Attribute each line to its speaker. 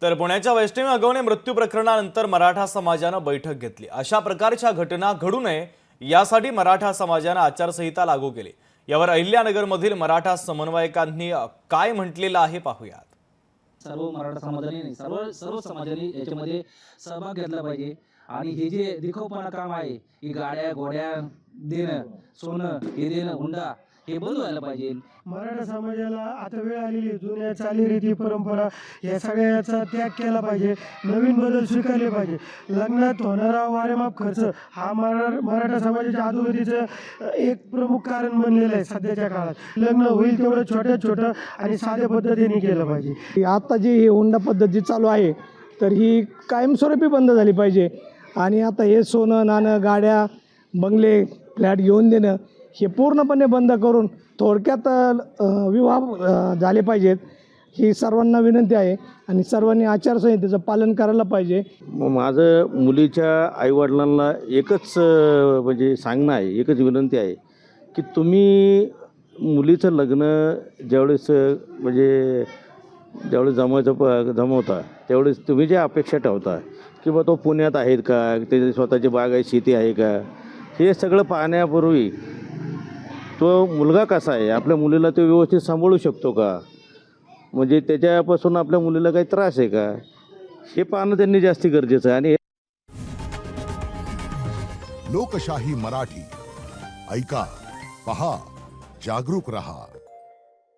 Speaker 1: तर पुण्याच्या वैष्णवी अगवणे मृत्यू प्रकरणानंतर मराठा समाजानं बैठक घेतली। अशा प्रकारच्या घटना घडू नये यासाठी मराठा समाजानं आचारसंहिता लागू केली। यावर अहिल्यानगरमधील मराठा समन्वयकांनी काय म्हटलेलं आहे पाहूयात।
Speaker 2: सर्व मराठा समाजाने सर्व समाजाने याच्यामध्ये सहभाग घेतला पाहिजे। आणि हे जे दिखाऊपणा काम आहे, ही गाड्या घोड्या देणं, सोनं हे देणं, हुंडा हे बंद व्हायला पाहिजे।
Speaker 3: मराठा समाजाला आता वेळ आलेली आहे, जुन्या चालीरीती परंपरा या सगळ्याचा त्याग केला पाहिजे, नवीन बदल स्वीकारले पाहिजे। लग्नात होणारा वारेमाप खर्च हा मराठा समाजाच्या अधोगतीचं एक प्रमुख कारण बनलेलं आहे। सध्याच्या काळात लग्न होईल तेवढं छोटं आणि साध्या पद्धतीने केलं पाहिजे।
Speaker 4: आता जी ही हुंडा पद्धती चालू आहे तर ही कायमस्वरूपी बंद झाली पाहिजे। आणि आता हे सोनं नाणं गाड्या बंगले फ्लॅट घेऊन देणं हे पूर्णपणे बंद करून थोडक्यात विवाह झाले पाहिजेत, ही सर्वांना विनंती आहे। आणि सर्वांनी आचारसंहितेचं पालन करायला पाहिजे।
Speaker 5: माझं मुलीच्या आईवडिलांना एकच म्हणजे सांगणं आहे, एकच विनंती आहे की तुम्ही मुलीचं लग्न ज्यावेळेस म्हणजे ज्यावेळेस जमवता त्यावेळेस तुम्ही जे अपेक्षा ठेवता की बा तो पुण्यात आहेत का, त्याची स्वतःची बाग आहे, शेती आहे का, हे सगळं पाहण्यापूर्वी तो मुलगा कसा आहे, आपल्या मुलीला तो व्यवस्थित सांभाळू शकतो का, म्हणजे त्याच्यापासून आपल्या मुलीला काही त्रास आहे का, हे पाहणं त्यांनी जास्ती गरजेचं आहे। आणि
Speaker 6: लोकशाही मराठी ऐका, पहा, जागरूक रहा।